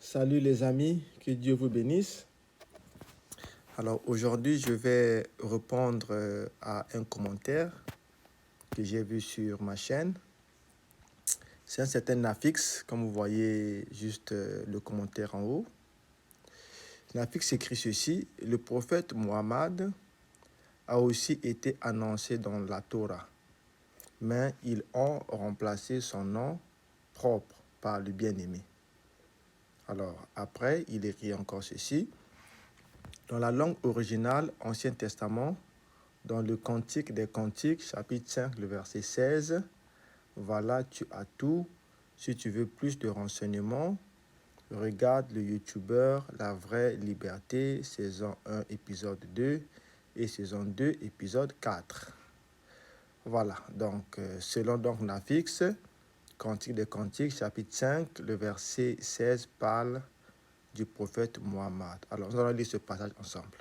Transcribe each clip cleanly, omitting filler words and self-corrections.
Salut les amis, que Dieu vous bénisse. Alors aujourd'hui, je vais répondre à un commentaire que j'ai vu sur ma chaîne. C'est un certain Nafix, comme vous voyez juste le commentaire en haut. Nafix écrit ceci: le prophète Mohammed a aussi été annoncé dans la Torah, mais ils ont remplacé son nom propre par le bien-aimé. Alors après, il écrit encore ceci: dans la langue originale, Ancien Testament, dans le Cantique des Cantiques, chapitre 5, le verset 16, voilà, tu as tout. Si tu veux plus de renseignements, regarde le YouTuber La Vraie Liberté, saison 1, épisode 2 et saison 2, épisode 4. Voilà, donc selon donc Nafix, Cantique des Cantiques, chapitre 5, le verset 16 parle du prophète Mohammed. Alors, nous allons lire ce passage ensemble.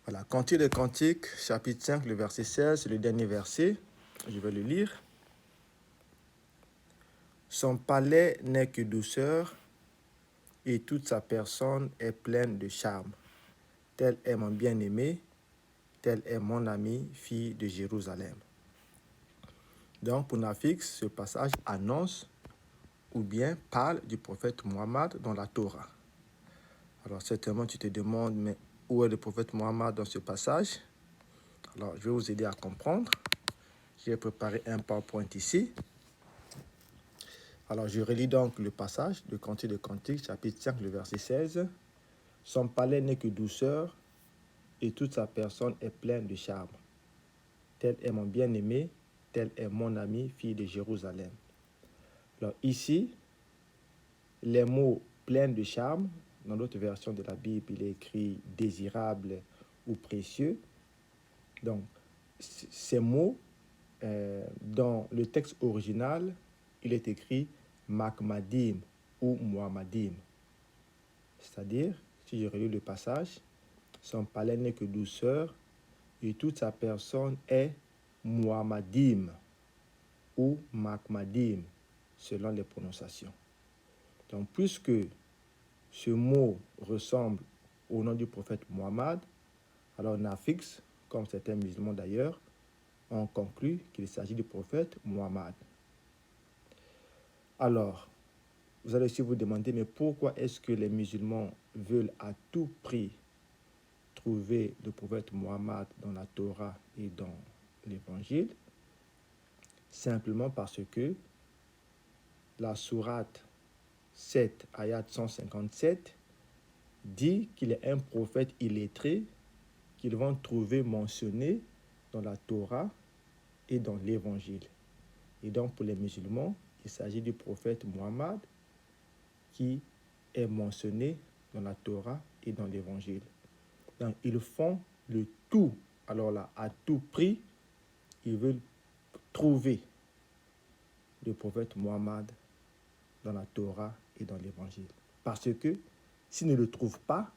Voilà, Cantique des Cantiques, chapitre 5, le verset 16, c'est le dernier verset. Je vais le lire. Son palais n'est que douceur et toute sa personne est pleine de charme. Tel est mon bien-aimé, tel est mon ami, fille de Jérusalem. Donc, pour Nafix, ce passage annonce ou bien parle du prophète Mohammed dans la Torah. Alors, certainement, tu te demandes, mais où est le prophète Mohammed dans ce passage? Alors, je vais vous aider à comprendre. J'ai préparé un PowerPoint ici. Alors, je relis donc le passage de Cantique de Cantique, chapitre 5, le verset 16. Son palais n'est que douceur, et toute sa personne est pleine de charme. Tel est mon bien-aimé, tel est mon ami, fille de Jérusalem. Alors ici, les mots pleins de charme, dans d'autres versions de la Bible, il est écrit désirable ou précieux. Donc, ces mots, dans le texte original, il est écrit Makmadim ou Muhammadim. C'est-à-dire, si je relis le passage, son palais n'est que douceur et toute sa personne est Muhammadim ou Makmadim, selon les prononciations. Donc, puisque ce mot ressemble au nom du prophète Mohammed, alors Nafix, comme certains musulmans d'ailleurs, ont conclu qu'il s'agit du prophète Mohammed. Alors, vous allez aussi vous demander, mais pourquoi est-ce que les musulmans veulent à tout prix trouver le prophète Mohammed dans la Torah et dans l'Évangile? Simplement parce que la sourate 7, ayat 157, dit qu'il est un prophète illettré qu'ils vont trouver mentionné dans la Torah et dans l'Évangile. Et donc pour les musulmans, il s'agit du prophète Mohammed qui est mentionné dans la Torah et dans l'Évangile. Donc ils font le tout, alors là, à tout prix, ils veulent trouver le prophète Mohammed dans la Torah et dans l'Évangile. Parce que s'ils ne le trouvent pas,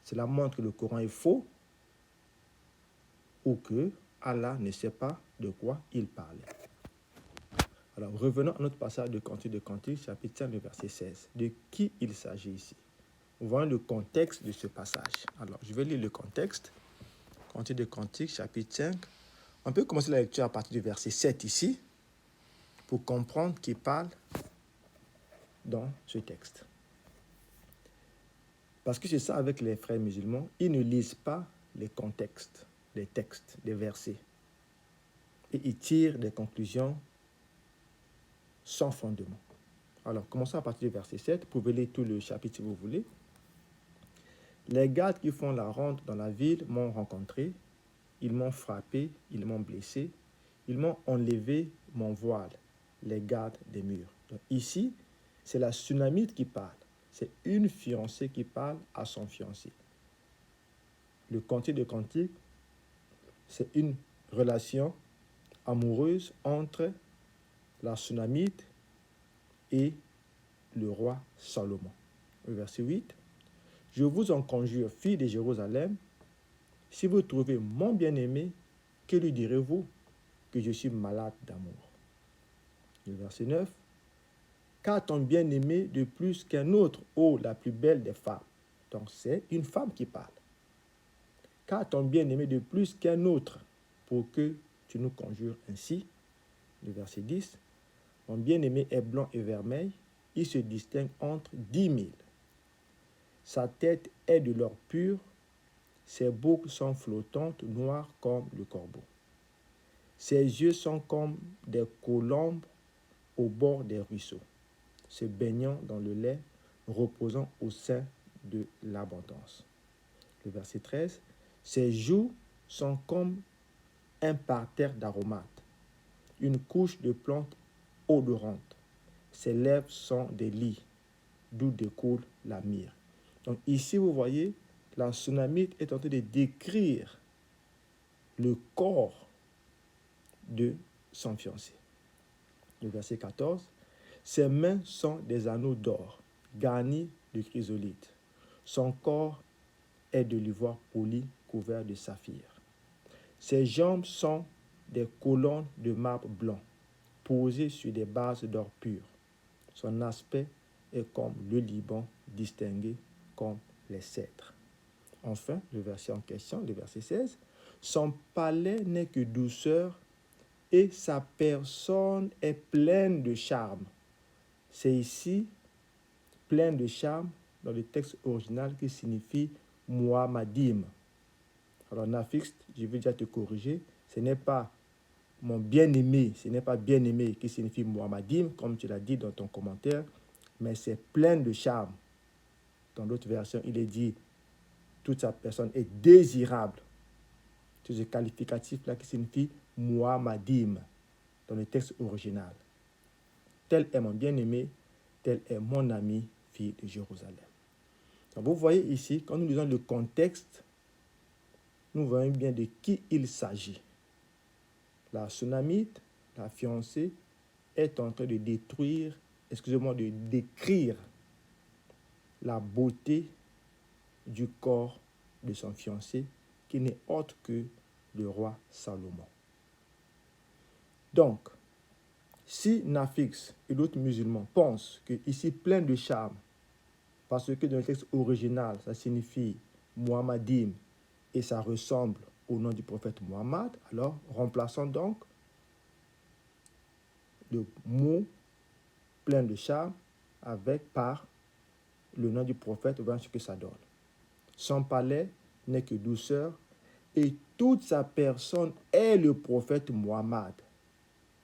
cela montre que le Coran est faux ou que Allah ne sait pas de quoi il parle. Alors revenons à notre passage de Cantique de Cantique, chapitre 5, verset 16. De qui il s'agit ici? Nous voyons le contexte de ce passage. Alors je vais lire le contexte. Cantique de Cantique, chapitre 5. On peut commencer la lecture à partir du verset 7 ici pour comprendre qui parle dans ce texte. Parce que c'est ça avec les frères musulmans, ils ne lisent pas les contextes, les textes, les versets. Et ils tirent des conclusions sans fondement. Alors, commençons à partir du verset 7. Vous pouvez lire tout le chapitre si vous voulez. Les gardes qui font la ronde dans la ville m'ont rencontré. Ils m'ont frappé, ils m'ont blessé. Ils m'ont enlevé mon voile, les gardes des murs. Donc, ici, c'est la Sunamite qui parle. C'est une fiancée qui parle à son fiancé. Le Cantique de Cantique, c'est une relation amoureuse entre la Sunamite et le roi Salomon. Verset 8. Je vous en conjure, fille de Jérusalem, si vous trouvez mon bien-aimé, que lui direz-vous? Que je suis malade d'amour. Le verset 9. Qu'a-t-on bien aimé de plus qu'un autre, ô la plus belle des femmes? Donc c'est une femme qui parle. Qu'a-t-on bien aimé de plus qu'un autre pour que tu nous conjures ainsi? Le verset 10. Mon bien-aimé est blanc et vermeil, il se distingue entre 10 000. Sa tête est de l'or pur, ses boucles sont flottantes, noires comme le corbeau. Ses yeux sont comme des colombes au bord des ruisseaux, se baignant dans le lait, reposant au sein de l'abondance. Le verset 13. Ses joues sont comme un parterre d'aromates, une couche de plantes odorantes. Ses lèvres sont des lits, d'où découle la myrrhe. Donc ici, vous voyez, la Sunamite est en train de décrire le corps de son fiancé. Le verset 14. Ses mains sont des anneaux d'or, garnis de chrysolite. Son corps est de l'ivoire poli, couvert de saphir. Ses jambes sont des colonnes de marbre blanc, posées sur des bases d'or pur. Son aspect est comme le Liban, distingué comme les cèdres. Enfin, le verset en question, le verset 16. Son palais n'est que douceur et sa personne est pleine de charme. C'est ici, plein de charme, dans le texte original qui signifie Muhammadim. Alors, Nafix, je vais déjà te corriger, ce n'est pas mon bien-aimé, ce n'est pas bien-aimé qui signifie Muhammadim, comme tu l'as dit dans ton commentaire, mais c'est plein de charme. Dans l'autre version, il est dit toute sa personne est désirable. C'est ce qualificatif-là qui signifie Muhammadim dans le texte original. Tel est mon bien-aimé, tel est mon ami, fille de Jérusalem. Donc vous voyez ici, quand nous lisons le contexte, nous voyons bien de qui il s'agit. La Sunamite, la fiancée, est en train de décrire la beauté du corps de son fiancé, qui n'est autre que le roi Salomon. Donc, si Nafix et d'autres musulmans pensent que ici plein de charme, parce que dans le texte original, ça signifie Muhammadim et ça ressemble au nom du prophète Muhammad, alors remplaçons donc le mot plein de charme par le nom du prophète, voyons ce que ça donne. Son palais n'est que douceur et toute sa personne est le prophète Muhammad.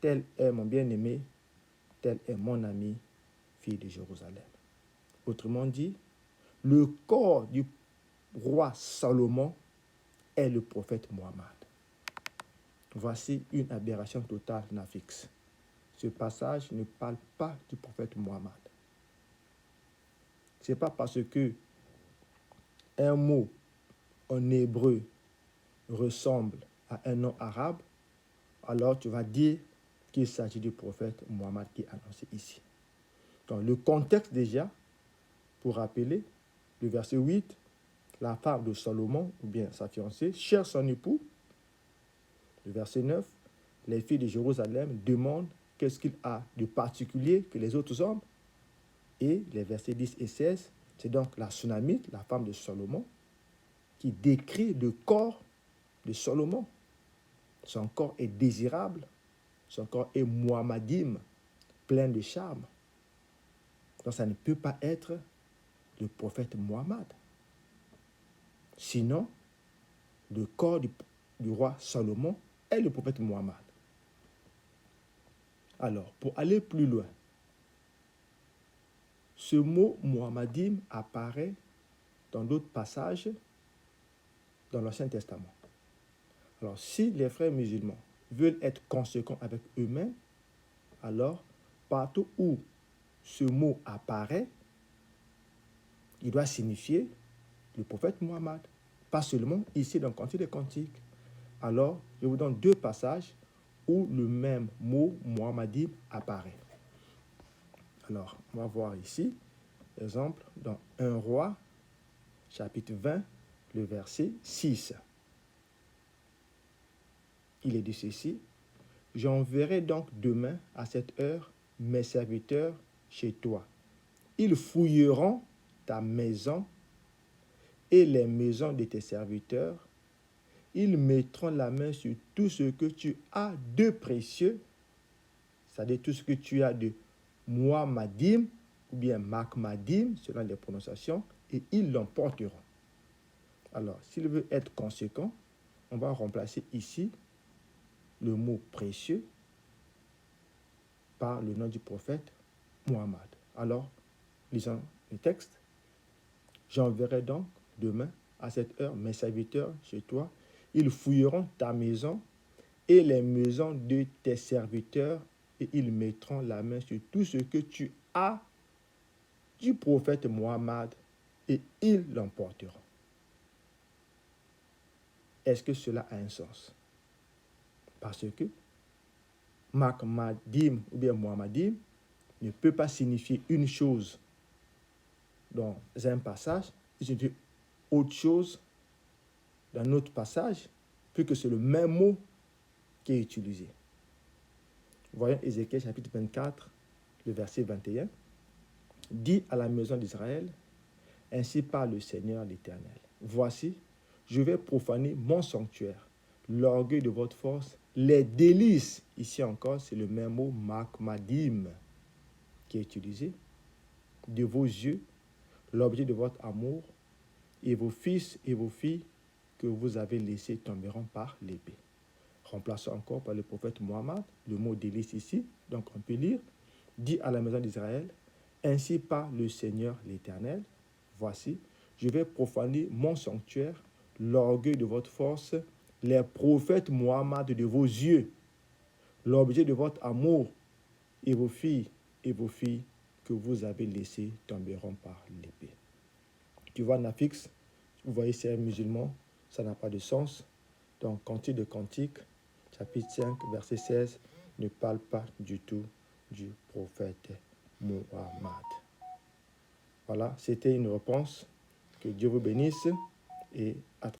Tel est mon bien-aimé, tel est mon ami, fille de Jérusalem. Autrement dit, le corps du roi Salomon est le prophète Muhammad. Voici une aberration totale, Nafix. Ce passage ne parle pas du prophète Muhammad. Ce n'est pas parce que un mot en hébreu ressemble à un nom arabe, alors tu vas dire qu'il s'agit du prophète Muhammad qui est annoncé ici. Donc le contexte déjà, pour rappeler, le verset 8, la femme de Salomon, ou bien sa fiancée, cherche son époux. Le verset 9, les filles de Jérusalem demandent qu'est-ce qu'il a de particulier que les autres hommes. Et les versets 10 et 16, c'est donc la Sunamite, la femme de Salomon, qui décrit le corps de Salomon. Son corps est désirable, son corps est Muhammadim, plein de charme. Donc ça ne peut pas être le prophète Muhammad. Sinon, le corps du roi Salomon est le prophète Muhammad. Alors, pour aller plus loin, ce mot Muhammadim apparaît dans d'autres passages dans l'Ancien Testament. Alors, si les frères musulmans veulent être conséquents avec eux-mêmes, alors, partout où ce mot apparaît, il doit signifier le prophète Muhammad, pas seulement ici dans le Cantique des Cantiques. Alors, je vous donne deux passages où le même mot Muhammadim apparaît. Alors, on va voir ici, exemple, dans 1 Roi, chapitre 20, le verset 6. Il est dit ceci: « J'enverrai donc demain à cette heure mes serviteurs chez toi. Ils fouilleront ta maison et les maisons de tes serviteurs. Ils mettront la main sur tout ce que tu as de précieux, c'est-à-dire tout ce que tu as de Muhammadim ou bien Makmadim, selon les prononciations, et ils l'emporteront. Alors, s'il veut être conséquent, on va remplacer ici le mot précieux par le nom du prophète Muhammad. Alors, lisons le texte. J'enverrai donc demain à cette heure mes serviteurs chez toi. Ils fouilleront ta maison et les maisons de tes serviteurs et ils mettront la main sur tout ce que tu as du prophète Muhammad et ils l'emporteront. Est-ce que cela a un sens? Parce que Makmadim ou bien Muhammadim ne peut pas signifier une chose dans un passage, il signifie autre chose dans un autre passage, puisque c'est le même mot qui est utilisé. Voyons Ézéchiel chapitre 24, le verset 21. Dis à la maison d'Israël, ainsi parle le Seigneur l'Éternel. Voici, je vais profaner mon sanctuaire, l'orgueil de votre force, les délices. Ici encore, c'est le même mot makmadim qui est utilisé. De vos yeux, l'objet de votre amour, et vos fils et vos filles que vous avez laissés tomberont par l'épée. Remplaçons encore par le prophète Muhammad, le mot délice ici. Donc on peut lire, dis à la maison d'Israël, ainsi parle le Seigneur l'Éternel. Voici, je vais profaner mon sanctuaire, l'orgueil de votre force, les prophètes Muhammad de vos yeux, l'objet de votre amour, et vos filles que vous avez laissées tomberont par l'épée. Tu vois, Nafix, vous voyez, c'est un musulman, ça n'a pas de sens. Donc, Cantique de Cantique, chapitre 5, verset 16, ne parle pas du tout du prophète Muhammad. Voilà, c'était une réponse. Que Dieu vous bénisse et à très bientôt.